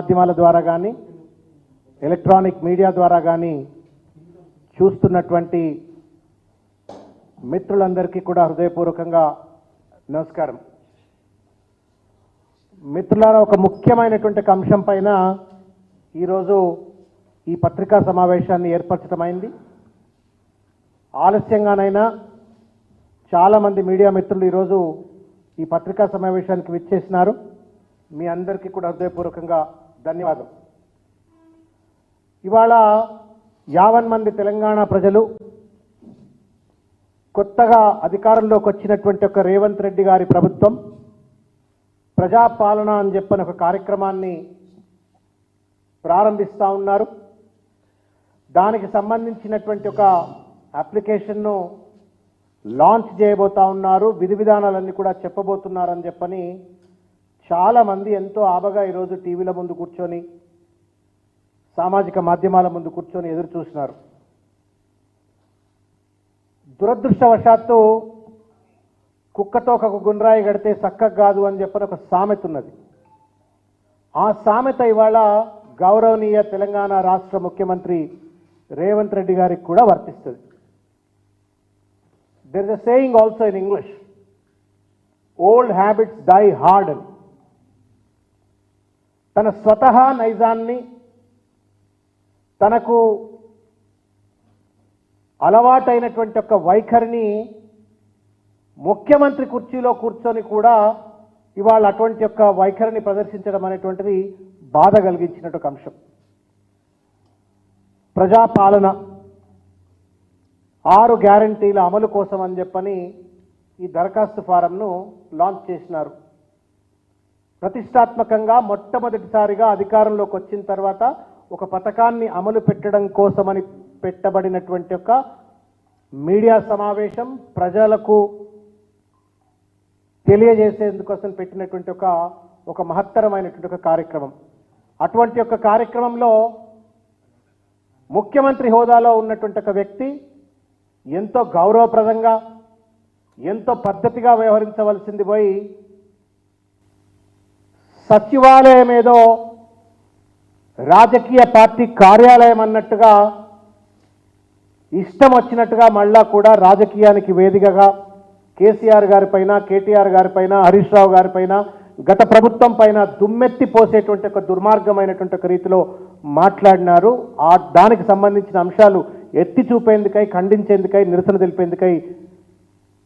మాధ్యమాల ద్వారా కానీ ఎలక్ట్రానిక్ మీడియా ద్వారా కానీ చూస్తున్నటువంటి మిత్రులందరికీ కూడా హృదయపూర్వకంగా నమస్కారం. మిత్రులారా, ఒక ముఖ్యమైనటువంటి అంశం పైన ఈరోజు ఈ పత్రికా సమావేశాన్ని ఏర్పరచడమైంది. ఆలస్యంగానైనా చాలామంది మీడియా మిత్రులు ఈరోజు ఈ పత్రికా సమావేశానికి విచ్చేసినారు. మీ అందరికీ కూడా హృదయపూర్వకంగా ధన్యవాదం. ఇవాళ 50 మంది తెలంగాణ ప్రజలు కొత్తగా అధికారంలోకి వచ్చినటువంటి ఒక రేవంత్ రెడ్డి గారి ప్రభుత్వం ప్రజాపాలన అని చెప్పని ఒక కార్యక్రమాన్ని ప్రారంభిస్తూ ఉన్నారు. దానికి సంబంధించినటువంటి ఒక అప్లికేషన్ను లాంచ్ చేయబోతా ఉన్నారు. విధి విధానాలన్నీ కూడా చెప్పబోతున్నారని చెప్పని చాలామంది ఎంతో ఆబగా ఈరోజు టీవీల ముందు కూర్చొని సామాజిక మాధ్యమాల ముందు కూర్చొని ఎదురు చూస్తున్నారు. దురదృష్టవశాత్తు కుక్కతో ఒక గుండ్రాయి గడితే చక్కగా కాదు అని చెప్పని ఒక సామెత ఉన్నది. ఆ సామెత ఇవాళ గౌరవనీయ తెలంగాణ రాష్ట్ర ముఖ్యమంత్రి రేవంత్ రెడ్డి గారికి కూడా వర్తిస్తుంది. There is a saying also in English, old habits die hard అని. తన స్వతహా నైజాన్ని, తనకు అలవాటైనటువంటి ఒక వైఖరిని ముఖ్యమంత్రి కుర్చీలో కూర్చొని కూడా ఇవాళ అటువంటి యొక్క వైఖరిని ప్రదర్శించడం అనేటువంటిది బాధ కలిగించినట్టు ఒక అంశం. ప్రజాపాలన 6 గ్యారంటీల అమలు కోసం అని చెప్పని ఈ దరఖాస్తు ఫారంను లాంచ్ చేసినారు. ప్రతిష్టాత్మకంగా మొట్టమొదటిసారిగా అధికారంలోకి వచ్చిన తర్వాత ఒక పథకాన్ని అమలు పెట్టడం కోసమని పెట్టబడినటువంటి ఒక మీడియా సమావేశం, ప్రజలకు తెలియజేసేందుకోసం పెట్టినటువంటి ఒక మహత్తరమైనటువంటి ఒక కార్యక్రమం. అటువంటి ఒక కార్యక్రమంలో ముఖ్యమంత్రి హోదాలో ఉన్నటువంటి ఒక వ్యక్తి ఎంతో గౌరవప్రదంగా, ఎంతో పద్ధతిగా వ్యవహరించవలసింది పోయి సచివాలయం ఏదో రాజకీయ పార్టీ కార్యాలయం అన్నట్టుగా ఇష్టం వచ్చినట్టుగా మళ్ళా కూడా రాజకీయానికి వేదికగా కేసీఆర్ గారిపైన, కేటీఆర్ గారిపైన, హరీష్ రావు గారిపైన, గత ప్రభుత్వం పైన దుమ్మెత్తి పోసేటువంటి ఒక దుర్మార్గమైనటువంటి ఒక రీతిలో మాట్లాడినారు. దానికి సంబంధించిన అంశాలు ఎత్తి చూపేందుకై, ఖండించేందుకై, నిరసన తెలిపేందుకై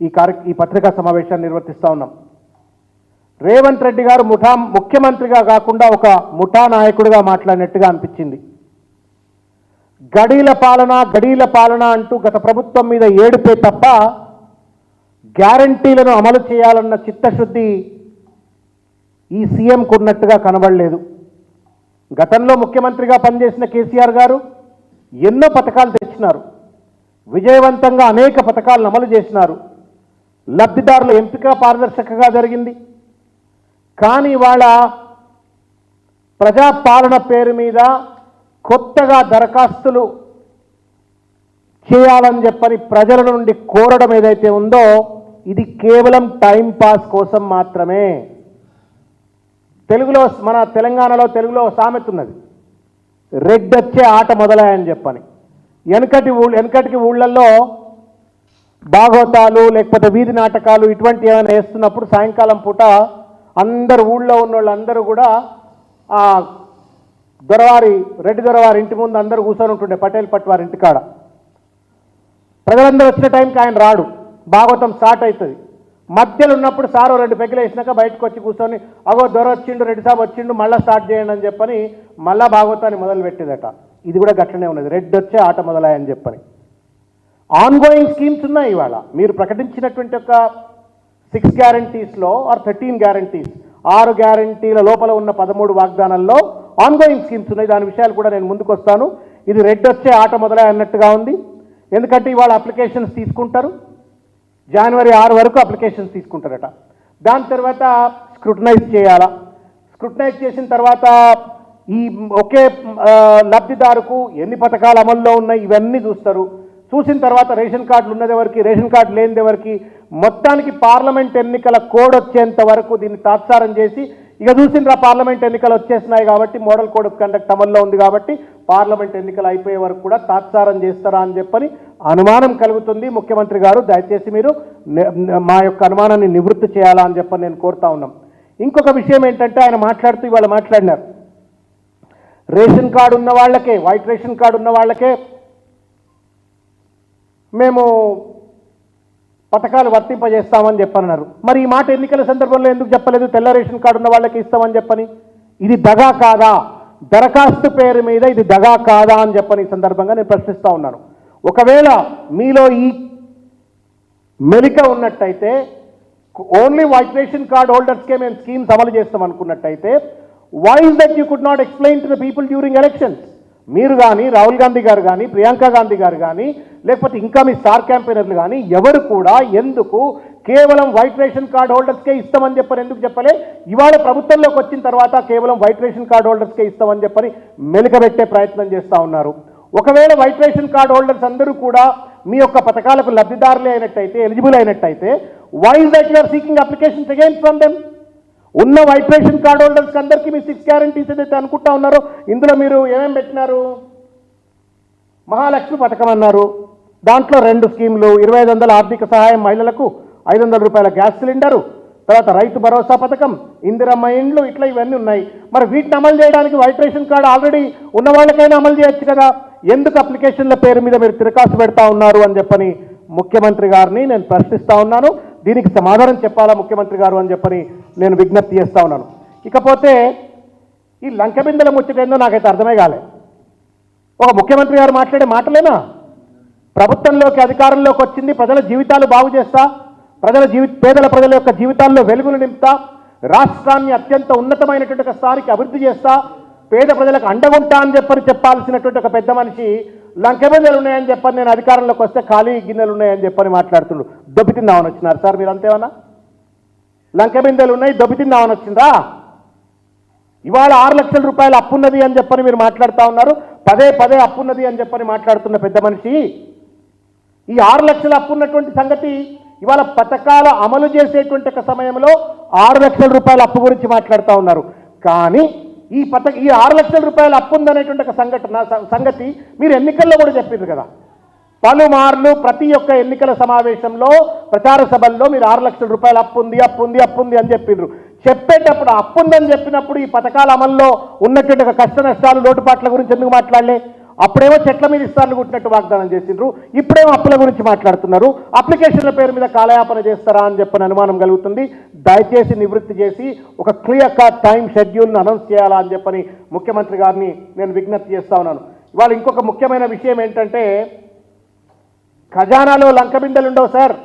ఈ పత్రికా సమావేశాన్ని నిర్వర్తిస్తూ ఉన్నాం. రేవంత్ రెడ్డి గారు ముఖ్యమంత్రిగా కాకుండా ఒక ముఠా నాయకుడిగా మాట్లాడినట్టుగా అనిపించింది. గడీల పాలన అంటూ గత ప్రభుత్వం మీద ఏడుపే తప్ప గ్యారంటీలను అమలు చేయాలన్న చిత్తశుద్ధి ఈ సీఎంకు ఉన్నట్టుగా కనబడలేదు. గతంలో ముఖ్యమంత్రిగా పనిచేసిన కేసీఆర్ గారు ఎన్నో పథకాలు తెచ్చినారు. విజయవంతంగా అనేక పథకాలను అమలు చేసినారు. లబ్ధిదారుల ఎంపిక పారదర్శకంగా జరిగింది. కానీ ఇవాళ ప్రజాపాలన పేరు మీద కొత్తగా దరఖాస్తులు చేయాలని చెప్పని ప్రజల నుండి కోరడం ఏదైతే ఉందో ఇది కేవలం టైం పాస్ కోసం మాత్రమే. మన తెలుగులో సామెత ఉన్నది, రెడ్డొచ్చే ఆట మొదలాయని చెప్పని. వెనకటికి ఊళ్ళల్లో భాగవతాలు లేకపోతే వీధి నాటకాలు ఇటువంటి ఏమైనా వేస్తున్నప్పుడు సాయంకాలం పూట అందరు ఊళ్ళో ఉన్న వాళ్ళందరూ కూడా ఆ రెడ్డి దొరవారి ఇంటి ముందు అందరూ కూర్చొని ఉంటుండే, పటేల్ పట్వారి ఇంటికాడ. ప్రజలందరూ వచ్చిన టైంకి ఆయన రాడు, భాగవతం స్టార్ట్ అవుతుంది. మధ్యలో ఉన్నప్పుడు సారో 2 పెగ్గులు వేసినాక బయటకు వచ్చి కూర్చొని అగో దొర వచ్చిండు, రెడ్డి సాబ్ వచ్చిండు, మళ్ళీ స్టార్ట్ చేయండి అని చెప్పని మళ్ళా భాగవతాన్ని మొదలు పెట్టేదట. ఇది కూడా గట్లనే ఉన్నది, రెడ్డి వచ్చే ఆట మొదలాయని చెప్పని. ఆన్గోయింగ్ స్కీమ్స్ ఉన్నాయి. ఇవాళ మీరు ప్రకటించినటువంటి ఒక 6 గ్యారంటీస్లో ఆర్ 13 గ్యారంటీస్, 6 గ్యారంటీల లోపల ఉన్న 13 వాగ్దానాల్లో ఆన్గోయింగ్ స్కీమ్స్ ఉన్నాయి. దాని విషయాలు కూడా నేను ముందుకు వస్తాను. ఇది రెడ్డి వచ్చే ఆట మొదలై అన్నట్టుగా ఉంది. ఎందుకంటే ఇవాళ అప్లికేషన్స్ తీసుకుంటారు, జనవరి 6 వరకు అప్లికేషన్స్ తీసుకుంటారట. దాని తర్వాత స్క్రూటనైజ్ చేయాలా. స్క్రూటనైజ్ చేసిన తర్వాత ఈ ఒకే లబ్ధిదారుకు ఎన్ని పథకాలు అమల్లో ఉన్నాయి ఇవన్నీ చూస్తారు. చూసిన తర్వాత రేషన్ కార్డులు ఉన్నది ఎవరికి, రేషన్ కార్డు లేనిది ఎవరికి, మొత్తానికి పార్లమెంట్ ఎన్నికల కోడ్ వచ్చేంత వరకు దీన్ని తాత్సారం చేసి ఇక చూసిండ్రా పార్లమెంట్ ఎన్నికలు వచ్చేసినాయి కాబట్టి మోడల్ కోడ్ ఆఫ్ కండక్ట్ అమల్లో ఉంది కాబట్టి పార్లమెంట్ ఎన్నికలు అయిపోయే వరకు కూడా తాత్సారం చేస్తారా అని చెప్పని అనుమానం కలుగుతుంది. ముఖ్యమంత్రి గారు దయచేసి మీరు మా యొక్క అనుమానాన్ని నివృత్తి చేయాలా అని చెప్పని నేను కోరుతా ఉన్నాం. ఇంకొక విషయం ఏంటంటే ఆయన మాట్లాడుతూ ఇవాళ మాట్లాడినారు, రేషన్ కార్డు ఉన్న వాళ్ళకే, వైట్ రేషన్ కార్డు ఉన్న వాళ్ళకే మేము పథకాలు వర్తింపజేస్తామని చెప్పన్నారు. మరి ఈ మాట ఎన్నికల సందర్భంలో ఎందుకు చెప్పలేదు? తెల్ల రేషన్ కార్డు ఉన్న వాళ్ళకి ఇస్తామని చెప్పని. ఇది దగా కాదా? దరఖాస్తు పేరు మీద ఇది దగా కాదా అని చెప్పని ఈ సందర్భంగా నేను ప్రశ్నిస్తూ ఉన్నాను. ఒకవేళ మీలో ఈ మెలిక ఉన్నట్టయితే ఓన్లీ వైట్ రేషన్ కార్డ్ హోల్డర్స్కే మేము స్కీమ్స్ అమలు చేస్తాం అనుకున్నట్టయితే why is that you could not explain to the people during elections? మీరు కానీ, రాహుల్ గాంధీ గారు కానీ, ప్రియాంక గాంధీ గారు కానీ, లేకపోతే ఇంకా మీ స్టార్ క్యాంపెయినర్లు కానీ ఎవరు కూడా ఎందుకు కేవలం వైట్ రేషన్ కార్డ్ హోల్డర్స్కే ఇస్తామని చెప్పని ఎందుకు చెప్పలే? ఇవాళ ప్రభుత్వంలోకి వచ్చిన తర్వాత కేవలం వైట్ రేషన్ కార్డ్ హోల్డర్స్కే ఇస్తామని చెప్పని మెలికబెట్టే ప్రయత్నం చేస్తూ ఉన్నారు. ఒకవేళ వైట్ రేషన్ కార్డ్ హోల్డర్స్ అందరూ కూడా మీ యొక్క పథకాలకు లబ్ధిదారులే అయినట్టయితే, ఎలిజిబుల్ అయినట్టయితే why is that you are seeking applications again from them? ఉన్న వైట్ రేషన్ కార్డ్ హోల్డర్స్కి అందరికీ మీ 6 గ్యారంటీస్ ఏదైతే అనుకుంటా ఉన్నారో ఇందులో మీరు ఏమేమి పెట్టినారు? మహాలక్ష్మి పథకం అన్నారు, దాంట్లో 2 స్కీములు, 2500 ఆర్థిక సహాయం మహిళలకు, 500 రూపాయల గ్యాస్ సిలిండరు, తర్వాత రైతు భరోసా పథకం, ఇందిరమ్మ ఇండ్లు, ఇట్లా ఇవన్నీ ఉన్నాయి. మరి వీటిని అమలు చేయడానికి వైట్ రేషన్ కార్డు ఆల్రెడీ ఉన్న వాళ్ళకైనా అమలు చేయొచ్చు కదా, ఎందుకు అప్లికేషన్ల పేరు మీద మీరు తిరకాసు పెడతా ఉన్నారు అని చెప్పని ముఖ్యమంత్రి గారిని నేను ప్రశ్నిస్తూ ఉన్నాను. దీనికి సమాధానం చెప్పాలా ముఖ్యమంత్రి గారు అని చెప్పని నేను విజ్ఞప్తి చేస్తూ ఉన్నాను. ఇకపోతే ఈ లంకెబిందెల ముచ్చటేందో నాకైతే అర్థమే కాలే. ఒక ముఖ్యమంత్రి గారు మాట్లాడే మాటలేనా? ప్రభుత్వంలోకి అధికారంలోకి వచ్చింది ప్రజల జీవితాలు బాగు చేస్తా, పేదల ప్రజల యొక్క జీవితాల్లో వెలుగులు నింపుతా, రాష్ట్రాన్ని అత్యంత ఉన్నతమైనటువంటి ఒక స్థాయికి అభివృద్ధి చేస్తా, పేద ప్రజలకు అండగుంటా అని చెప్పాల్సినటువంటి ఒక పెద్ద మనిషి లంకెబిందెలు ఉన్నాయని చెప్పని నేను అధికారంలోకి వస్తే ఖాళీ గిన్నెలు ఉన్నాయని చెప్పని మాట్లాడుతుండ్రు. దొబ్బితిందామని వచ్చినారు సార్ మీరు అంతేమన్నా? లంకెబిందెలు ఉన్నాయి దొబ్బితిందామని వచ్చిందా? ఇవాళ 6 లక్షల రూపాయలు అప్పున్నది అని చెప్పని మీరు మాట్లాడుతూ ఉన్నారు. పదే అప్పున్నది అని చెప్పని మాట్లాడుతున్న పెద్ద మనిషి ఈ 6 లక్షల అప్పున్నటువంటి సంగతి ఇవాళ పథకాల అమలు చేసేటువంటి ఒక సమయంలో 6 లక్షల రూపాయల అప్పు గురించి మాట్లాడుతూ ఉన్నారు. కానీ ఈ 6 లక్షల రూపాయల అప్పు ఉందనేటువంటి ఒక సంగతి మీరు ఎన్నికల్లో కూడా చెప్పిండ్రు కదా. పలుమార్లు ప్రతి ఒక్క ఎన్నికల సమావేశంలో, ప్రచార సభల్లో మీరు 6 లక్షల రూపాయల అప్పు ఉంది అని చెప్పిండ్రు. చెప్పేటప్పుడు అప్పు ఉందని చెప్పినప్పుడు ఈ పథకాల అమల్లో ఉన్నటువంటి ఒక కష్ట నష్టాలు, లోటుపాట్ల గురించి ఎందుకు మాట్లాడలే? అప్పుడేమో చెట్ల మీద ఇస్తారని కుట్టినట్టు వాగ్దానం చేసిండ్రు, ఇప్పుడేమో అప్పుల గురించి మాట్లాడుతున్నారు. అప్లికేషన్ల పేరు మీద కాలయాపన చేస్తారా అని చెప్పని అనుమానం కలుగుతుంది. దయచేసి నివృత్తి చేసి ఒక క్లియర్ కట్ టైం షెడ్యూల్ని అనౌన్స్ చేయాలా అని చెప్పని ముఖ్యమంత్రి గారిని నేను విజ్ఞప్తి చేస్తా ఉన్నాను. ఇవాళ ఇంకొక ముఖ్యమైన విషయం ఏంటంటే ఖజానాలో లంకబిందెలు ఉండవు సార్.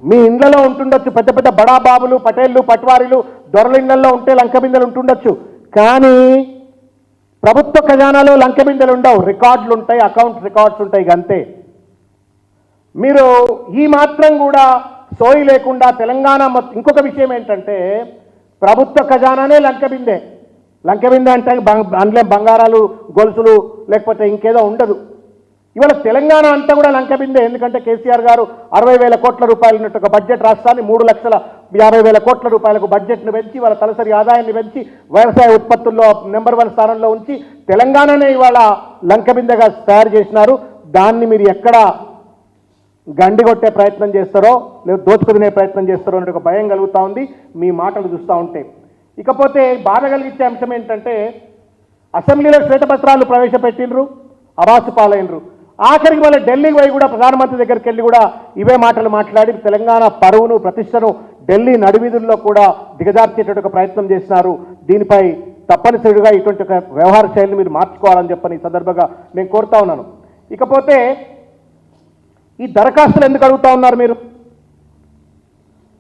మీ ఇండ్లలో ఉంటుండొచ్చు, పెద్ద పెద్ద బడాబాబులు, పటేళ్ళు, పట్వారీలు, దొరల ఇళ్లలో ఉంటే లంకబిందెలు ఉంటుండొచ్చు. కానీ ప్రభుత్వ ఖజానాలో లంకెబిందెలు ఉండవు, రికార్డులు ఉంటాయి, అకౌంట్ రికార్డ్స్ ఉంటాయి. అంతే. మీరు ఈ మాత్రం కూడా సోయి లేకుండా తెలంగాణ ఇంకొక విషయం ఏంటంటే ప్రభుత్వ ఖజానానే లంకెబిందె అంటే అందులో బంగారాలు, గొలుసులు లేకపోతే ఇంకేదో ఉండదు. ఇవాళ తెలంగాణ అంతా కూడా లంకెబిందె. ఎందుకంటే కేసీఆర్ గారు 60,000 కోట్ల రూపాయలు ఉన్నట్టు ఒక బడ్జెట్ రాష్ట్రాన్ని 3,50,000 కోట్ల రూపాయలకు బడ్జెట్ను పెంచి వాళ్ళ తలసరి ఆదాయాన్ని పెంచి వ్యవసాయ ఉత్పత్తుల్లో నెంబర్ 1 స్థానంలో ఉంచి తెలంగాణనే ఇవాళ లంకెబిందెగా తయారు చేసినారు. దాన్ని మీరు ఎక్కడ గండిగొట్టే ప్రయత్నం చేస్తారో లేదా దోచుకునే ప్రయత్నం చేస్తారో అనే ఒక భయం కలుగుతూ ఉంది మీ మాటలు చూస్తూ ఉంటే. ఇకపోతే బాధ కలిగించే అంశం ఏంటంటే అసెంబ్లీలో శ్వేతపత్రాలు ప్రవేశపెట్టినరు, అవాసు పాలైనరు. ఆఖరికి వాళ్ళ ఢిల్లీకి పోయి కూడా ప్రధానమంత్రి దగ్గరికి వెళ్ళి కూడా ఇవే మాటలు మాట్లాడి తెలంగాణ పరువును, ప్రతిష్టను ఢిల్లీ నడివీధుల్లో కూడా దిగజార్చేటట్టు ప్రయత్నం చేసినారు. దీనిపై తప్పనిసరిగా ఇటువంటి ఒక వ్యవహార శైలిని మీరు మార్చుకోవాలని చెప్పని ఈ సందర్భంగా నేను కోరుతా ఉన్నాను. ఇకపోతే ఈ దరఖాస్తులు ఎందుకు అడుగుతా ఉన్నారు మీరు?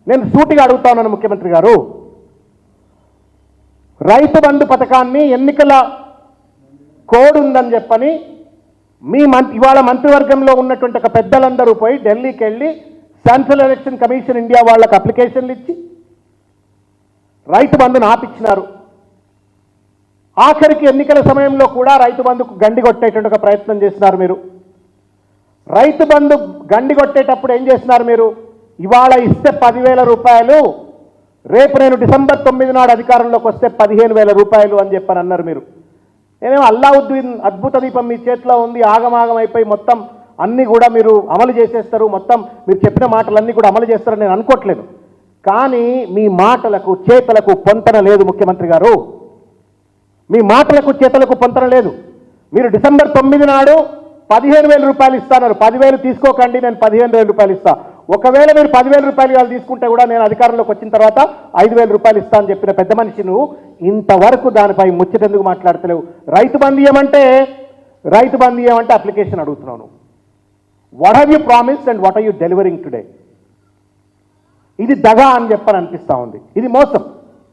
నేను సూటిగా అడుగుతా ఉన్నాను ముఖ్యమంత్రి గారు. రైతు బంధు పథకాన్ని ఎన్నికల కోడ్ ఉందని చెప్పని ఇవాళ మంత్రివర్గంలో ఉన్నటువంటి ఒక పెద్దలందరూ పోయి ఢిల్లీకి వెళ్ళి సెంట్రల్ ఎలక్షన్ కమిషన్ ఇండియా వాళ్ళకు అప్లికేషన్లు ఇచ్చి రైతు బంధును ఆపిచ్చినారు. ఆఖరికి ఎన్నికల సమయంలో కూడా రైతు బంధుకు గండి కొట్టేటువంటి ఒక ప్రయత్నం చేస్తున్నారు మీరు. రైతు బంధు గండి కొట్టేటప్పుడు ఏం చేస్తున్నారు మీరు? ఇవాళ ఇస్తే 10,000 రూపాయలు రేపు నేను డిసెంబర్ 9 నాడు అధికారంలోకి వస్తే 15,000 రూపాయలు అని చెప్పని అన్నారు మీరు. నేనేమో అల్లావుద్దీన్ అద్భుత దీపం మీ చేతిలో ఉంది, ఆగమాగం అయిపోయి మొత్తం అన్నీ కూడా మీరు అమలు చేసేస్తారు, మొత్తం మీరు చెప్పిన మాటలన్నీ కూడా అమలు చేస్తారని నేను అనుకోవట్లేదు. కానీ మీ మాటలకు చేతలకు పొంతన లేదు ముఖ్యమంత్రి గారు, మీ మాటలకు చేతలకు పొంతన లేదు. మీరు డిసెంబర్ 9 నాడు 15,000 రూపాయలు ఇస్తాన్నారు. 10,000 తీసుకోకండి, నేను 15,000 రూపాయలు ఇస్తా. ఒకవేళ మీరు 10,000 రూపాయలు వాళ్ళు తీసుకుంటే కూడా నేను అధికారంలోకి వచ్చిన తర్వాత 5,000 రూపాయలు ఇస్తా అని చెప్పిన పెద్ద మనిషి నువ్వు ఇంతవరకు దానిపై ముచ్చటెందుకు మాట్లాడతలేవు? రైతు బంధు ఇవ్వమంటే అప్లికేషన్ అడుగుతున్నాను. What have you promised and what are you delivering today? ఇది దగా అని చెప్పని అనిపిస్తూ ఉంది, ఇది మోసం.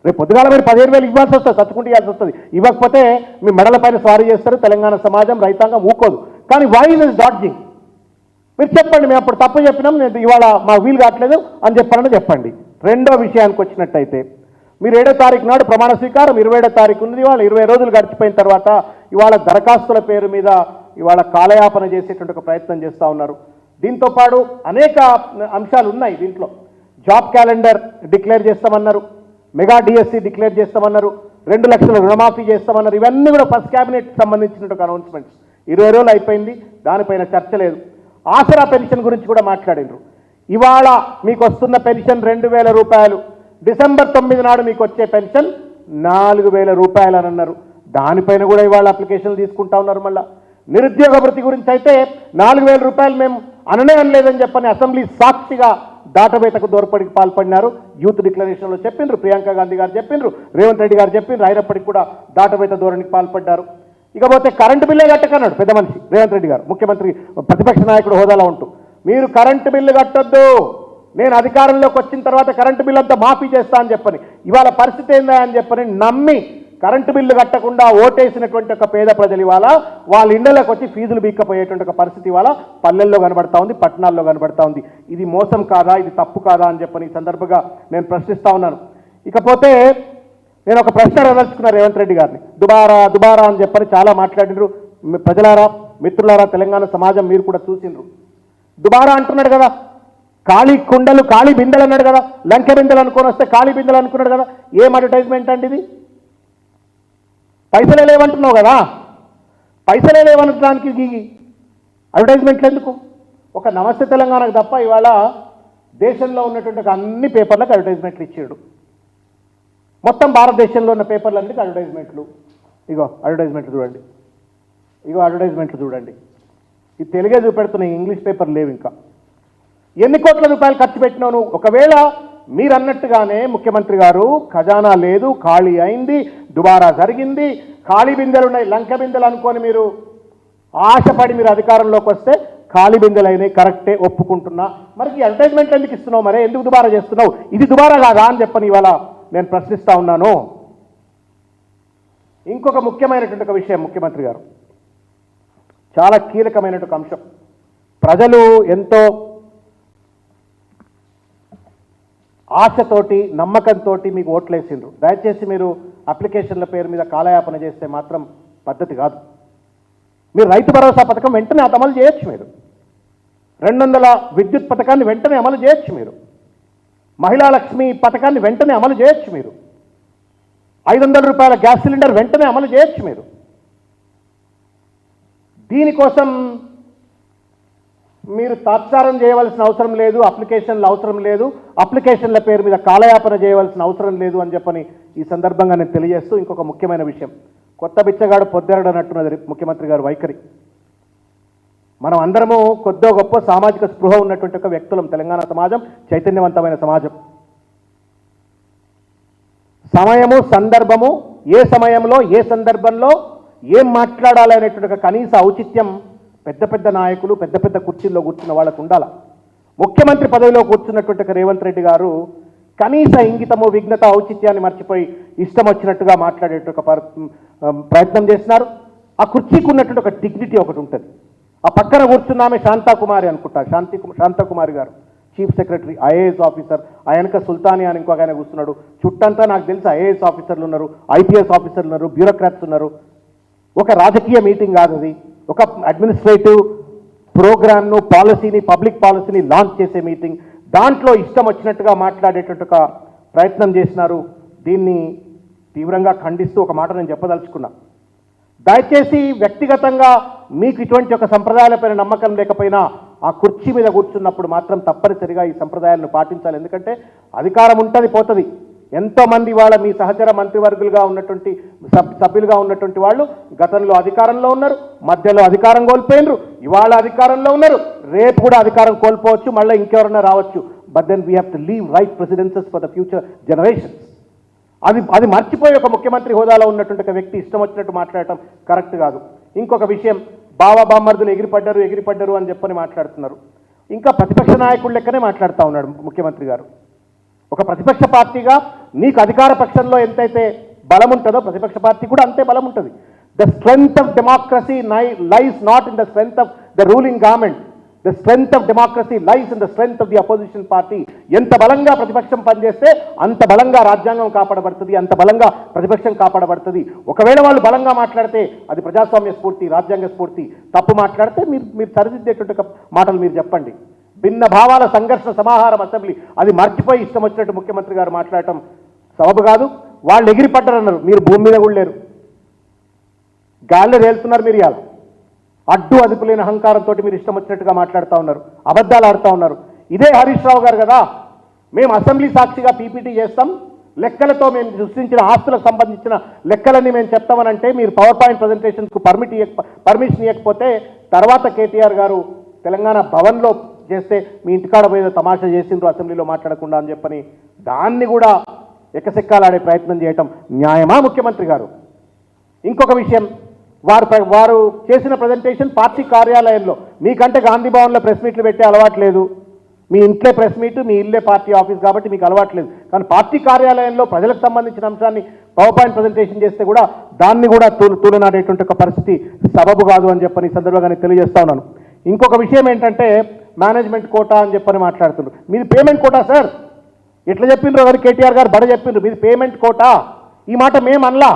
రేపు పొద్దుగాల మీరు 15,000 ఇవ్వాల్సి వస్తుంది, చచ్చుకుంటూ ఇవ్వాల్సి వస్తుంది. ఇవ్వకపోతే మీ మెడల పైన స్వారీ చేస్తారు, తెలంగాణ సమాజం రైతాంగం ఊకోదు. కానీ వై ఇస్ డాడ్జింగ్? మీరు చెప్పండి, మేము అప్పుడు తప్పు చెప్పినాం, నేను ఇవాళ మా వీలు కావట్లేదు అని చెప్పండి. రెండో విషయానికి వచ్చినట్టయితే మీరు 7వ తారీఖు నాడు ప్రమాణ స్వీకారం, 27వ తారీఖు ఉంది, ఇవాళ 20 రోజులు గడిచిపోయిన తర్వాత ఇవాళ దరఖాస్తుల పేరు మీద ఇవాళ కాలయాపన చేసేటువంటి ఒక ప్రయత్నం చేస్తూ ఉన్నారు. దీంతో పాటు అనేక అంశాలు ఉన్నాయి దీంట్లో. జాబ్ క్యాలెండర్ డిక్లేర్ చేస్తామన్నారు, మెగా డిఎస్సి డిక్లేర్ చేస్తామన్నారు, 2 లక్షల రుణమాఫీ చేస్తామన్నారు. ఇవన్నీ కూడా ఫస్ట్ క్యాబినెట్ సంబంధించినటువంటి అనౌన్స్మెంట్స్. 20 రోజులు అయిపోయింది, దానిపైన చర్చ లేదు. ఆసరా పెన్షన్ గురించి కూడా మాట్లాడినరు. ఇవాళ మీకు వస్తున్న పెన్షన్ 2,000 రూపాయలు, డిసెంబర్ 9 నాడు మీకు వచ్చే పెన్షన్ 4,000 రూపాయలు అని అన్నారు. దానిపైన కూడా ఇవాళ అప్లికేషన్లు తీసుకుంటా ఉన్నారు. మళ్ళీ నిరుద్యోగ భృతి గురించి అయితే 4,000 రూపాయలు మేము అనలేదని చెప్పని అసెంబ్లీ సాక్షిగా దాటవేతకు దోర్పడికి పాల్పడినారు. యూత్ డిక్లరేషన్లో చెప్పిండ్రు, ప్రియాంక గాంధీ గారు చెప్పిండ్రు, రేవంత్ రెడ్డి గారు చెప్పిండ్రు, అయినప్పటికీ కూడా దాటవేత ధోరణికి పాల్పడ్డారు. ఇకపోతే కరెంటు బిల్లే కట్టకన్నాడు పెద్ద మనిషి రేవంత్ రెడ్డి గారు, ముఖ్యమంత్రి ప్రతిపక్ష నాయకుడు హోదాలో ఉంటూ. మీరు కరెంటు బిల్లు కట్టొద్దు, నేను అధికారంలోకి వచ్చిన తర్వాత కరెంటు బిల్లు అంతా మాఫీ చేస్తా అని చెప్పని, ఇవాళ పరిస్థితి ఏందా అని చెప్పని నమ్మి కరెంటు బిల్లు కట్టకుండా ఓటేసినటువంటి ఒక పేద ప్రజలు ఇవాళ వాళ్ళ ఇళ్లలోకి వచ్చి ఫీజులు బీక్కపోయేటువంటి ఒక పరిస్థితి ఇవాళ పల్లెల్లో కనబడతా ఉంది, పట్టణాల్లో కనబడతా ఉంది. ఇది మోసం కాదా, ఇది తప్పు కాదా అని చెప్పని ఈ సందర్భంగా నేను ప్రశ్నిస్తా ఉన్నాను. ఇకపోతే నేను ఒక ప్రశ్న అడగదలుచుకున్నా రేవంత్ రెడ్డి గారిని. దుబారా అని చెప్పని చాలా మాట్లాడినరు. ప్రజలారా, మిత్రులారా, తెలంగాణ సమాజం మీరు కూడా చూసిండ్రు. దుబారా అంటున్నాడు కదా, ఖాళీ కుండలు ఖాళీ బిందెలు అన్నాడు కదా, లంకె బిందెలు అనుకొని వస్తే ఖాళీ బిందెలు అనుకున్నాడు కదా. ఏం అడ్వర్టైజ్మెంట్ అండి ఇది? పైసలే లేవంటున్నావు కదా, పైసలే లేవనడానికి అడ్వర్టైజ్మెంట్లు ఎందుకు? ఒక నమస్తే తెలంగాణకు తప్ప ఇవాళ దేశంలో ఉన్నటువంటి అన్ని పేపర్లకు అడ్వర్టైజ్మెంట్లు ఇచ్చాడు. మొత్తం భారతదేశంలో ఉన్న పేపర్లన్నిటికీ అడ్వర్టైజ్మెంట్లు. ఇగో అడ్వర్టైజ్మెంట్లు చూడండి, అడ్వర్టైజ్మెంట్లు చూడండి. ఇది తెలుగే చూపెడుతున్నాయి, ఇంగ్లీష్ పేపర్ లేవు. ఇంకా ఎన్ని కోట్ల రూపాయలు ఖర్చు పెట్టినావు నువ్వు? ఒకవేళ మీరు అన్నట్టుగానే ముఖ్యమంత్రి గారు ఖజానా లేదు, ఖాళీ అయింది, దుబారా జరిగింది, ఖాళీ బిందెలు ఉన్నాయి, లంక బిందెలు అనుకొని మీరు ఆశపడి మీరు అధికారంలోకి వస్తే ఖాళీ బిందెలు అయినాయి, కరెక్టే, ఒప్పుకుంటున్నా. మరి ఈ అడ్వర్టైజ్మెంట్ ఎందుకు ఇస్తున్నావు? మరే ఎందుకు దుబారా చేస్తున్నావు? ఇది దుబారా కాదా అని చెప్పని ఇవాళ నేను ప్రశ్నిస్తా ఉన్నాను. ఇంకొక ముఖ్యమైనటువంటి ఒక విషయం, ముఖ్యమంత్రి గారు చాలా కీలకమైనటువంటి అంశం. ప్రజలు ఎంతో ఆశతోటి నమ్మకంతో మీకు ఓట్లేసిండ్రు. దయచేసి మీరు అప్లికేషన్ల పేరు మీద కాలయాపన చేస్తే మాత్రం పద్ధతి కాదు. మీరు రైతు భరోసా పథకం వెంటనే అమలు చేయొచ్చు, మీరు 200 విద్యుత్ పథకాన్ని వెంటనే అమలు చేయొచ్చు, మీరు మహిళా లక్ష్మి పథకాన్ని వెంటనే అమలు చేయొచ్చు, మీరు 500 రూపాయల గ్యాస్ సిలిండర్ వెంటనే అమలు చేయొచ్చు. మీరు దీనికోసం మీరు తాత్సారం చేయవలసిన అవసరం లేదు, అప్లికేషన్లు అవసరం లేదు, అప్లికేషన్ల పేరు మీద కాలయాపన చేయవలసిన అవసరం లేదు అని చెప్పని ఈ సందర్భంగా నేను తెలియజేస్తూ, ఇంకొక ముఖ్యమైన విషయం, కొత్త బిచ్చగాడు పొద్దెరడనట్టున్నది ముఖ్యమంత్రి గారు వైఖరి. మనం అందరము కొద్దో గొప్ప సామాజిక స్పృహ ఉన్నటువంటి ఒక వ్యక్తులం. తెలంగాణ సమాజం చైతన్యవంతమైన సమాజం. సమయము సందర్భము, ఏ సమయంలో ఏ సందర్భంలో ఏం మాట్లాడాలి అనేటువంటి ఒక కనీస ఔచిత్యం పెద్ద పెద్ద నాయకులు, పెద్ద పెద్ద కుర్చీల్లో కూర్చున్న వాళ్ళకు ఉండాలి. ముఖ్యమంత్రి పదవిలో కూర్చున్నటువంటి రేవంత్ రెడ్డి గారు కనీస ఇంగితము, విఘ్నత, ఔచిత్యాన్ని మర్చిపోయి ఇష్టం వచ్చినట్టుగా మాట్లాడేట ప్రయత్నం చేస్తున్నారు. ఆ కుర్చీకి ఉన్నటువంటి ఒక డిగ్నిటీ ఒకటి ఉంటుంది. ఆ పక్కన కూర్చున్నామే శాంతాకుమారి అనుకుంటా, శాంతకుమారి గారు, చీఫ్ సెక్రటరీ, ఐఏఎస్ ఆఫీసర్. ఆయనక సుల్తానియా అని ఇంకొక ఆయన కూర్చున్నాడు. చుట్టంతా నాకు తెలిసి ఐఏఎస్ ఆఫీసర్లు ఉన్నారు, ఐపీఎస్ ఆఫీసర్లు ఉన్నారు, బ్యూరోక్రాట్స్ ఉన్నారు. ఒక రాజకీయ మీటింగ్ కాదు అది, ఒక అడ్మినిస్ట్రేటివ్ ప్రోగ్రామ్ను, పాలసీని, పబ్లిక్ పాలసీని లాంచ్ చేసే మీటింగ్. దాంట్లో ఇష్టం వచ్చినట్టుగా మాట్లాడేటట్టు ఒక ప్రయత్నం చేసినారు. దీన్ని తీవ్రంగా ఖండిస్తూ ఒక మాట నేను చెప్పదలుచుకున్నా. దయచేసి వ్యక్తిగతంగా మీకు ఇటువంటి ఒక సంప్రదాయాలపైన నమ్మకం లేకపోయినా ఆ కుర్చీ మీద కూర్చున్నప్పుడు మాత్రం తప్పనిసరిగా ఈ సంప్రదాయాలను పాటించాలి. ఎందుకంటే అధికారం ఉంటుంది, పోతుంది. ఎంతోమంది వాళ్ళ మీ సహచర మంత్రివర్గులుగా ఉన్నటువంటి సభ్యులుగా ఉన్నటువంటి వాళ్ళు గతంలో అధికారంలో ఉన్నారు, మధ్యలో అధికారం కోల్పోయినరు, ఇవాళ అధికారంలో ఉన్నారు, రేపు కూడా అధికారం కోల్పోవచ్చు, మళ్ళీ ఇంకెవరన్నా రావచ్చు. But then we have to leave right precedents for the future generations. అది మర్చిపోయి ఒక ముఖ్యమంత్రి హోదాలో ఉన్నటువంటి ఒక వ్యక్తి ఇష్టం వచ్చినట్టు మాట్లాడటం కరెక్ట్ కాదు. ఇంకొక విషయం, బావా బామ్మర్దులు ఎగిరిపడ్డారు అని చెప్పని మాట్లాడుతున్నారు. ఇంకా ప్రతిపక్ష నాయకుడు లెక్కనే మాట్లాడుతూ ఉన్నాడు ముఖ్యమంత్రి గారు. ఒక ప్రతిపక్ష పార్టీగా నీకు అధికార పక్షంలో ఎంతైతే బలం ఉంటుందో ప్రతిపక్ష పార్టీ కూడా అంతే బలం ఉంటుంది. The strength of democracy lies not in the strength of the ruling government. The strength of democracy lies in the strength of the opposition party. ఎంత బలంగా ప్రతిపక్షం పనిచేస్తే అంత బలంగా రాజ్యాంగం కాపాడబడుతుంది, అంత బలంగా ప్రతిపక్షం కాపాడబడుతుంది. ఒకవేళ వాళ్ళు బలంగా మాట్లాడితే అది ప్రజాస్వామ్య స్ఫూర్తి, రాజ్యాంగ స్ఫూర్తి. తప్పు మాట్లాడితే మీరు సరిదిద్దేటువంటి మాటలు మీరు చెప్పండి. భిన్న భావాల సంఘర్షణ సమాహారం అసెంబ్లీ, అది మర్చిపోయి ఇష్టం వచ్చినట్టు ముఖ్యమంత్రి గారు మాట్లాడటం సబబు కాదు. వాళ్ళు ఎగిరిపడ్డారన్నారు, మీరు భూమి మీద కూడా లేరు, గాల్లో తేలుతున్నారు. మీరు ఇవాళ అడ్డు అదుపు లేని అహంకారంతో మీరు ఇష్టం వచ్చినట్టుగా మాట్లాడుతూ ఉన్నారు, అబద్ధాలు ఆడుతూ ఉన్నారు. ఇదే హరీష్ రావు గారు కదా, మేము అసెంబ్లీ సాక్షిగా పీపీటీ చేస్తాం, లెక్కలతో మేము సృష్టించిన ఆస్తులకు సంబంధించిన లెక్కలన్నీ మేము చెప్తామనంటే మీరు పవర్ పాయింట్ ప్రజెంటేషన్స్కు పర్మిషన్ ఇవ్వకపోతే తర్వాత కేటీఆర్ గారు తెలంగాణ భవన్లో చేస్తే మీ ఇంటికాడ పోయేదో తమాషా చేసిండ్రు అసెంబ్లీలో మాట్లాడకుండా అని చెప్పని దాన్ని కూడా ఎక్కసెక్కాలాడే ప్రయత్నం చేయటం న్యాయమా ముఖ్యమంత్రి గారు? ఇంకొక విషయం, వారు చేసిన ప్రజెంటేషన్ పార్టీ కార్యాలయంలో, మీకంటే గాంధీ భవన్లో ప్రెస్ మీట్లు పెట్టే అలవాటు లేదు. మీ ఇంట్లో ప్రెస్ మీట్, మీ ఇల్లే పార్టీ ఆఫీస్ కాబట్టి మీకు అలవాటు లేదు. కానీ పార్టీ కార్యాలయంలో ప్రజలకు సంబంధించిన అంశాన్ని పవర్ పాయింట్ ప్రజెంటేషన్ చేస్తే కూడా దాన్ని కూడా తూలనాడేటువంటి ఒక పరిస్థితి సబబు కాదు అని చెప్పని ఈ సందర్భంగా తెలియజేస్తా ఉన్నాను. ఇంకొక విషయం ఏంటంటే మేనేజ్మెంట్ కోటా అని చెప్పని మాట్లాడుతున్నారు. మీది పేమెంట్ కోటా సార్, ఎట్లా చెప్పిండ్రు గారు కేటీఆర్ గారు బడ చెప్పిండ్రు, మీది పేమెంట్ కోటా. ఈ మాట మేము అనలా.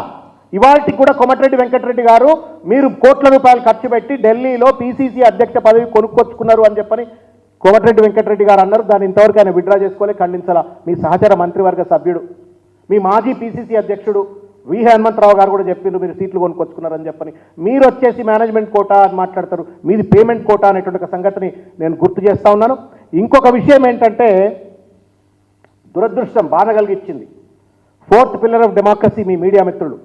ఇవాళకి కూడా కోమటిరెడ్డి వెంకటరెడ్డి గారు మీరు కోట్ల రూపాయలు ఖర్చు పెట్టి ఢిల్లీలో పీసీసీ అధ్యక్ష పదవి కొనుక్కొచ్చుకున్నారు అని చెప్పని కోమటిరెడ్డి వెంకటరెడ్డి గారు అన్నారు. దాన్ని ఇంతవరకు ఆయన విడ్రా చేసుకోలే, ఖండించాల. మీ సహచర మంత్రివర్గ సభ్యుడు, మీ మాజీ పీసీసీ అధ్యక్షుడు వి హనుమంతరావు గారు కూడా చెప్పిండ్రు మీరు సీట్లు కొనుక్కొచ్చుకున్నారని చెప్పని. మీరు వచ్చేసి మేనేజ్మెంట్ కోటా అని మాట్లాడతారు, మీది పేమెంట్ కోటా అనేటువంటి ఒక సంగతిని నేను గుర్తు చేస్తూ ఉన్నాను. ఇంకొక విషయం ఏంటంటే దురదృష్టం, బాధ కలిగించింది, fourth pillar of democracy me media మిత్రులు.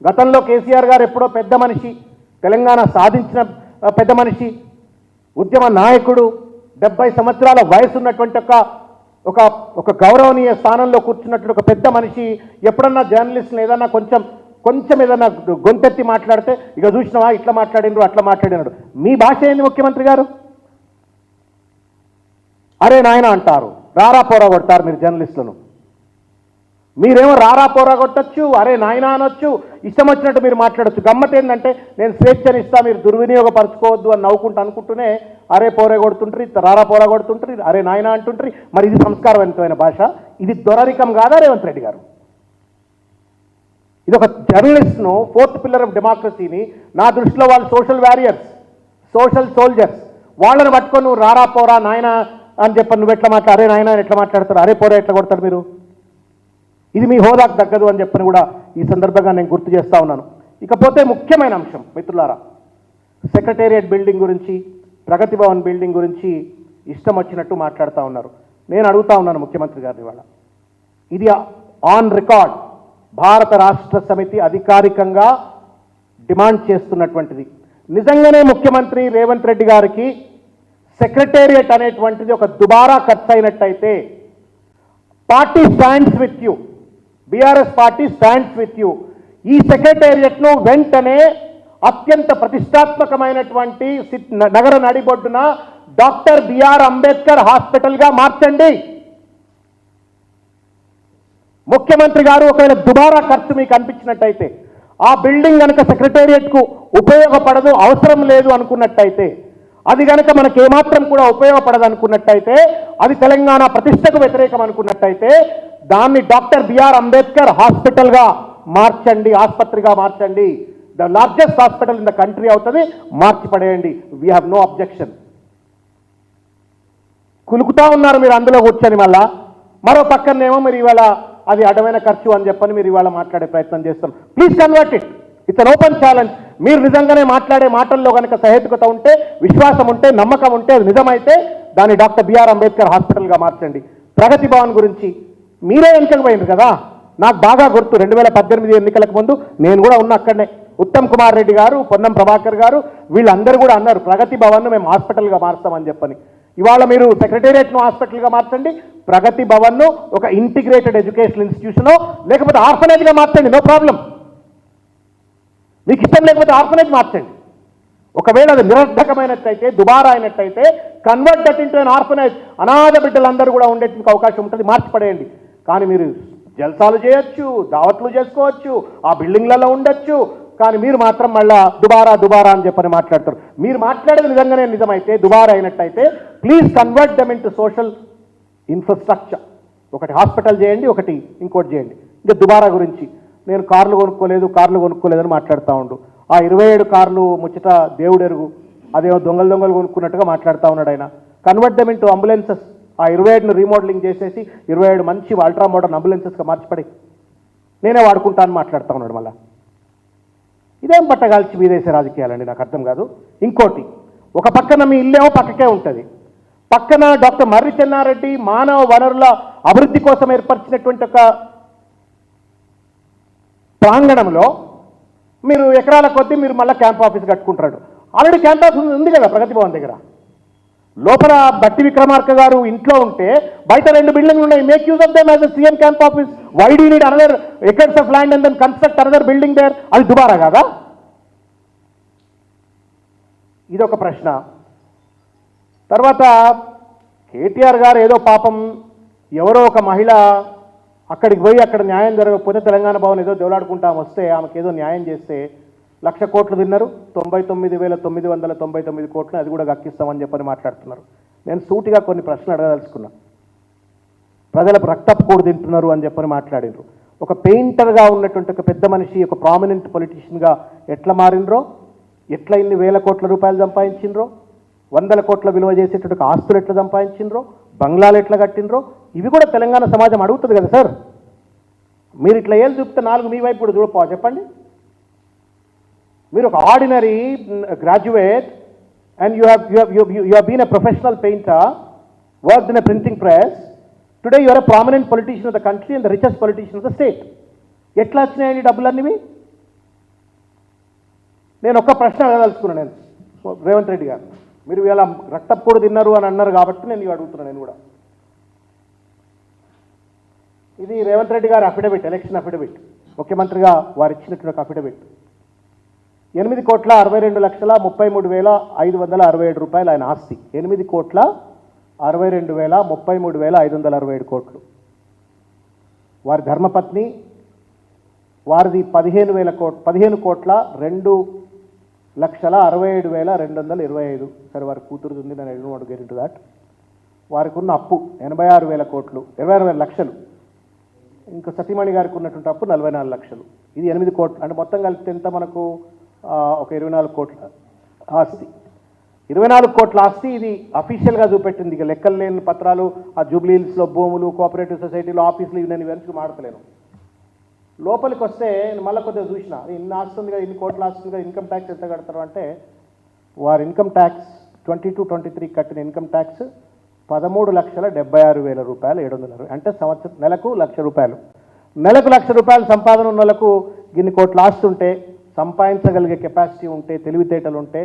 గతంలో కేసీఆర్ గారు ఎప్పుడో పెద్ద మనిషి, తెలంగాణ సాధించిన పెద్ద మనిషి, ఉద్యమ నాయకుడు, 70 సంవత్సరాల వయసు ఉన్నటువంటి ఒక గౌరవనీయ స్థానంలో కూర్చున్నటువంటి ఒక పెద్ద మనిషి ఎప్పుడన్నా జర్నలిస్ట్ని ఏదన్నా కొంచెం ఏదన్నా గొంతెత్తి మాట్లాడితే ఇక చూసినావా ఇట్లా మాట్లాడినరు అట్లా మాట్లాడినాడు. మీ భాష ఏంది ముఖ్యమంత్రి గారు? అరే నాయన అంటారు, రారా పోరా కొడతారు మీరు జర్నలిస్టులను. మీరేమో రారా పోరా కొట్టచ్చు, అరే నాయన అనొచ్చు, ఇష్టం వచ్చినట్టు మీరు మాట్లాడచ్చు. గమ్మత్ ఏంటంటే నేను స్వేచ్ఛని ఇస్తా, మీరు దుర్వినియోగపరచుకోవద్దు అని అనుకుంటూనే అరే పోరే కొడుతుంటారు, రారా పోరా కొడుతుంటారు, అరే నాయన అంటుంటారు. మరి ఇది సంస్కారవంతమైన భాష? ఇది దొరరికం కాదా రేవంత్ రెడ్డి గారు? ఇది ఒక జర్నలిస్ట్ను, ఫోర్త్ పిల్లర్ ఆఫ్ డెమోక్రసీని, నా దృష్టిలో వాళ్ళు సోషల్ వారియర్స్, సోషల్ సోల్జర్స్, వాళ్ళని పట్టుకొని నువ్వు రారా పోరా నాయన అని చెప్పి నువ్వు ఎట్లా అరే నాయన ఎట్లా మాట్లాడతారు, అరే పోరా ఎట్లా కొడతారు మీరు? ఇది మీ హోదాకు తగ్గదు అని చెప్పని కూడా ఈ సందర్భంగా నేను గుర్తు చేస్తూ ఉన్నాను. ఇకపోతే ముఖ్యమైన అంశం మిత్రులారా, సెక్రటేరియట్ బిల్డింగ్ గురించి, ప్రగతి భవన్ బిల్డింగ్ గురించి ఇష్టం వచ్చినట్టు మాట్లాడుతూ ఉన్నారు. నేను అడుగుతా ఉన్నాను ముఖ్యమంత్రి గారిని, వాళ్ళ ఇది ఆన్ రికార్డ్ భారత రాష్ట్ర సమితి అధికారికంగా డిమాండ్ చేస్తున్నటువంటిది. నిజంగానే ముఖ్యమంత్రి రేవంత్ రెడ్డి గారికి సెక్రటేరియట్ అనేటువంటిది ఒక దుబారా ఖర్చు అయినట్టయితే, party stands with you, BRS party stands with you. ఈ సెక్రటేరియట్ను వెంటనే అత్యంత ప్రతిష్టాత్మకమైనటువంటి నగర నడిబొడ్డున డాక్టర్ బిఆర్ అంబేద్కర్ హాస్పిటల్గా మార్చండి. ముఖ్యమంత్రి గారు ఒకవేళ దుబారా ఖర్చు మీకు అనిపించినట్టయితే, ఆ బిల్డింగ్ కనుక సెక్రటేరియట్కు ఉపయోగపడదు, అవసరం లేదు అనుకున్నట్టయితే, అది కనుక మనకు ఏమాత్రం కూడా ఉపయోగపడదు అనుకున్నట్టయితే, అది తెలంగాణ ప్రతిష్టకు వ్యతిరేకం అనుకున్నట్టయితే, దాన్ని డాక్టర్ బిఆర్ అంబేద్కర్ హాస్పిటల్గా మార్చండి, ఆసుపత్రిగా మార్చండి. The largest hospital in the country అవుతుంది, మార్చి పడేయండి. We have no objection. కులుకుతా ఉన్నారు మీరు అందులో కూర్చొని. మళ్ళా మరో పక్కనేమో మీరు ఇవాళ అది అడ్డమైన ఖర్చు అని చెప్పని మీరు ఇవాళ మాట్లాడే ప్రయత్నం చేస్తారు. Please convert it. It's an open challenge. మీరు నిజంగానే మాట్లాడే మాటల్లో కనుక సహేతుకత ఉంటే, విశ్వాసం ఉంటే, నమ్మకం ఉంటే, అది నిజమైతే దాన్ని డాక్టర్ బిఆర్ అంబేద్కర్ హాస్పిటల్గా మార్చండి. ప్రగతి భవన్ గురించి మీరే ఎన్నికలకు పోయింది కదా, నాకు బాగా గుర్తు. 2018 ఎన్నికలకు ముందు నేను కూడా ఉన్న అక్కడనే. ఉత్తమ్ కుమార్ రెడ్డి గారు, పొన్నం ప్రభాకర్ గారు వీళ్ళందరూ కూడా అన్నారు ప్రగతి భవన్ను మేము హాస్పిటల్గా మారుస్తామని చెప్పని. ఇవాళ మీరు సెక్రటేరియట్ను హాస్పిటల్గా మార్చండి, ప్రగతి భవన్ను ఒక ఇంటిగ్రేటెడ్ ఎడ్యుకేషన్ ఇన్స్టిట్యూషనో లేకపోతే ఆర్ఫనేజ్గా మార్చండి, నో ప్రాబ్లం. మీకు ఇష్టం లేకపోతే ఆర్ఫనేజ్ మార్చండి. ఒకవేళ అది నిరర్ధకమైనట్టయితే, దుబారా అయినట్టయితే convert that into an orphanage. అనాథ బిడ్డలందరూ కూడా ఉండేందుకు అవకాశం ఉంటుంది, మార్చిపడేయండి. కానీ మీరు జల్సాలు చేయొచ్చు, దావత్లు చేసుకోవచ్చు, ఆ బిల్డింగ్లలో ఉండొచ్చు, కానీ మీరు మాత్రం మళ్ళా దుబారా అని చెప్పని మాట్లాడతారు. మీరు మాట్లాడేది నిజంగానే నిజమైతే, దుబారా అయినట్టయితే please convert them into social infrastructure. ఒకటి హాస్పిటల్ చేయండి, ఒకటి ఇంకోటి చేయండి. ఇంకా దుబారా గురించి నేను కార్లు కొనుక్కోలేదని మాట్లాడుతూ ఉండు. ఆ 27 కార్లు ముచ్చట దేవుడు ఎరుగు, అదేమో దొంగలు కొనుక్కున్నట్టుగా మాట్లాడుతూ ఉన్నాడు ఆయన. Convert them into ambulances. ఆ 27ను రీమోడలింగ్ చేసేసి 27 మంచి అల్ట్రా మోడర్న్ అంబులెన్సెస్గా మార్చిపడి నేనే వాడుకుంటానని మాట్లాడుతూ ఉన్నాడు. మళ్ళీ ఇదేం పట్టగాల్చి మీదేసే రాజకీయాలండి, నాకు అర్థం కాదు. ఇంకోటి, ఒక పక్కన మీ ఇల్లేమో పక్కకే ఉంటుంది, పక్కన డాక్టర్ మర్రి చెన్నారెడ్డి మానవ వనరుల అభివృద్ధి కోసం ఏర్పరిచినటువంటి ఒక ప్రాంగణంలో మీరు ఎకరాల కొద్దీ మీరు మళ్ళీ క్యాంప్ ఆఫీస్ కట్టుకుంటాడు. ఆల్రెడీ క్యాంప్ ఆఫీస్ ఉంది కదా ప్రగతి భవన్ దగ్గర. లోపల బట్టి విక్రమార్క గారు ఇంట్లో ఉంటే బయట 2 బిల్డింగ్లు ఉన్నాయి. Make use of them as a CM camp office. Why do need another acres of land and then construct another building there? అది దుబారా కాదా? ఇదొక ప్రశ్న. తర్వాత కేటీఆర్ గారు ఏదో పాపం ఎవరో ఒక మహిళ అక్కడికి పోయి అక్కడ న్యాయం జరగకపోతే తెలంగాణ భవన్ ఏదో దేవులాడుకుంటాం వస్తే ఆమెకు ఏదో న్యాయం చేస్తే 1,00,000 కోట్లు తిన్నారు, 99,999 కోట్లు అది కూడా గక్కిస్తామని చెప్పని మాట్లాడుతున్నారు. నేను సూటిగా కొన్ని ప్రశ్నలు అడగదలుచుకున్నా. ప్రజలకు రక్తపు కూడు తింటున్నారు అని చెప్పని మాట్లాడినరు. ఒక పెయింటర్గా ఉన్నటువంటి ఒక పెద్ద మనిషి, ఒక ప్రామినెంట్ పొలిటీషియన్గా ఎట్లా మారినరో, ఎట్లా ఇన్ని వేల కోట్ల రూపాయలు సంపాదించినరో, 100 కోట్ల విలువ చేసేటువంటి ఆస్తులు ఎట్లా సంపాదించినరో, బంగ్లాలు ఎట్లా కట్టినరో, ఇవి కూడా తెలంగాణ సమాజం అడుగుతుంది కదా సార్. మీరు ఇట్లా ఏళ్ళు చూపితే 4 మీ వైపు కూడా చూడపో చెప్పండి. మీరు ఒక ordinary graduate and you have been a professional painter, worked in a printing press. Today you are a prominent politician of the country and the richest politician of the state. ఎట్లా వచ్చినాయండి డబ్బులన్నీ? నేను ఒక్క ప్రశ్న అడగదలుచుకున్నాను. నేను రేవంత్ రెడ్డి గారు, మీరు ఇలా రక్తపు కూడు తిన్నారు అని అన్నారు కాబట్టి నేను ఇవి అడుగుతున్నాను. నేను కూడా ఇది రేవంత్ రెడ్డి గారి అఫిడవిట్, ఎలక్షన్ అఫిడవిట్, ముఖ్యమంత్రిగా వారు ఇచ్చినటువంటి అఫిడవిట్. 8,62,33,567 రూపాయలు ఆయన ఆస్తి. 8,62,33,567 కోట్లు. వారి ధర్మపత్ని వారిది 15,2,67,225. సరే వారి కూతురుది ఉంది, నేను I don't get into that. వారికి ఉన్న అప్పు 86,000 కోట్లు, 26,000 లక్షలు. ఇంకా సతీమణి గారికి ఉన్నటువంటి అప్పు 44 లక్షలు. ఇది 8 కోట్లు. అంటే మొత్తం కలిపితే ఎంత మనకు? ఒక 24 కోట్ల ఆస్తి. 24 కోట్ల ఆస్తి. ఇది అఫీషియల్గా చూపెట్టింది. ఇక లెక్కలు లేని పత్రాలు, ఆ జూబ్లీ హిల్స్లో భూములు, కోఆపరేటివ్ సొసైటీలో ఆఫీసులు, ఇవి నేను వెనక్కి మాడతలేను. లోపలికి వస్తే మళ్ళీ కొద్దిగా చూసిన, ఇన్ని ఆస్తుంది కదా, ఇన్ని కోట్ల ఆస్తుంది కదా, ఇన్కమ్ ట్యాక్స్ ఎంత కడతారు అంటే వారి ఇన్కమ్ ట్యాక్స్ 22-23 కట్టిన ఇన్కమ్ ట్యాక్స్ 13,76,000 రూపాయలు 700. అంటే సంవత్సరం నెలకు 1,00,000 రూపాయలు. నెలకు 1,00,000 రూపాయలు సంపాదన ఉన్న వాళ్ళకు ఇన్ని కోట్ల ఆస్తుంటే, సంపాదించగలిగే కెపాసిటీ ఉంటే, తెలివితేటలు ఉంటే,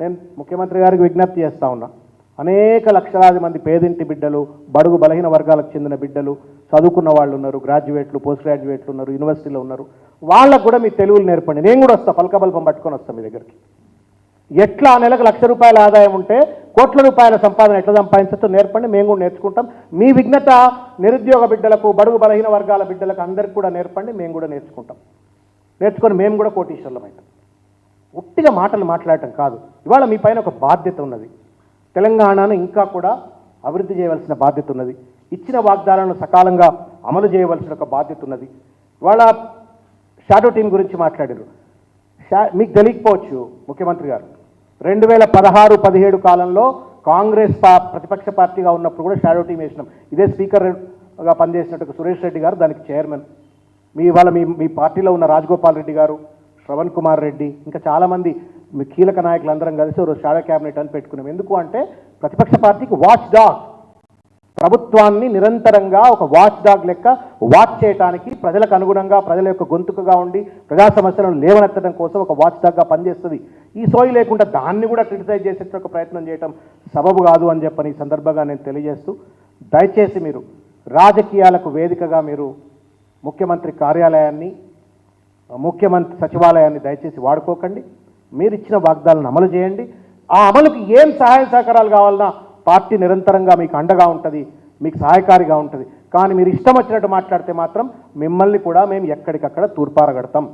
నేను ముఖ్యమంత్రి గారికి విజ్ఞప్తి చేస్తూ ఉన్నా. అనేక లక్షలాది మంది పేదింటి బిడ్డలు, బడుగు బలహీన వర్గాలకు చెందిన బిడ్డలు, చదువుకున్న వాళ్ళు ఉన్నారు, గ్రాడ్యుయేట్లు, పోస్ట్ గ్రాడ్యుయేట్లు ఉన్నారు, యూనివర్సిటీలో ఉన్నారు. వాళ్ళకు కూడా మీ తెలుగులు నేర్పండి. నేను కూడా వస్తాను, పలకబల్పం పట్టుకొని వస్తాను మీ దగ్గరికి. ఎట్లా నెలకు 1,00,000 రూపాయల ఆదాయం ఉంటే కోట్ల రూపాయల సంపాదన ఎట్లా సంపాదించచ్చో నేర్పండి. మేము కూడా నేర్చుకుంటాం. మీ విఘ్నత నిరుద్యోగ బిడ్డలకు, బడుగు బలహీన వర్గాల బిడ్డలకు అందరికీ కూడా నేర్పండి. మేము కూడా నేర్చుకుంటాం. నేర్చుకొని మేము కూడా కోటీశ్వరులమైతాం. ఉట్టిగా మాటలు మాట్లాడటం కాదు. ఇవాళ మీ పైన ఒక బాధ్యత ఉన్నది. తెలంగాణను ఇంకా కూడా అభివృద్ధి చేయవలసిన బాధ్యత ఉన్నది. ఇచ్చిన వాగ్దానాలను సకాలంగా అమలు చేయవలసిన ఒక బాధ్యత ఉన్నది. ఇవాళ షాడో టీం గురించి మాట్లాడారు. మీకు తెలియకపోవచ్చు, ముఖ్యమంత్రి గారు 2016-17 కాలంలో కాంగ్రెస్ ప్రతిపక్ష పార్టీగా ఉన్నప్పుడు కూడా షాడో టీం వేసినాం. ఇదే స్పీకర్ చైర్మన్గా పనిచేసినట్టు సురేష్ రెడ్డి గారు దానికి చైర్మన్. మీ ఇవాళ మీ పార్టీలో ఉన్న రాజగోపాల్ రెడ్డి గారు, శ్రవణ్ కుమార్ రెడ్డి, ఇంకా చాలామంది మీ కీలక నాయకులందరం కలిసి ఒక షాడో క్యాబినెట్ అని పెట్టుకున్నాం. ఎందుకు అంటే ప్రతిపక్ష పార్టీకి వాచ్ డాగ్, ప్రభుత్వాన్ని నిరంతరంగా ఒక వాచ్ డాగ్ లెక్క వాచ్ చేయడానికి, ప్రజలకు అనుగుణంగా ప్రజల యొక్క గొంతుకగా ఉండి ప్రజా సమస్యలను లేవనెత్తడం కోసం ఒక వాచ్ డాగ్గా పనిచేస్తుంది. ఈ సోయి లేకుండా దాన్ని కూడా క్రిటిసైజ్ చేసే ఒక ప్రయత్నం చేయటం సబబు కాదు అని చెప్పని ఈ సందర్భంగా నేను తెలియజేస్తూ, దయచేసి మీరు రాజకీయాలకు వేదికగా మీరు ముఖ్యమంత్రి కార్యాలయాన్ని, ముఖ్యమంత్రి సచివాలయాన్ని దయచేసి వాడుకోకండి. మీరు ఇచ్చిన వాగ్దానాలను అమలు చేయండి. ఆ అమలుకి ఏం సహాయ సహకారాలు కావాలన్నా పార్టీ నిరంతరంగా మీకు అండగా ఉంటుంది, మీకు సహాయకారిగా ఉంటుంది. కానీ మీరు ఇష్టం వచ్చినట్టు మాట్లాడితే మాత్రం మిమ్మల్ని కూడా మేము ఎక్కడికక్కడ తూర్పారగడతాం.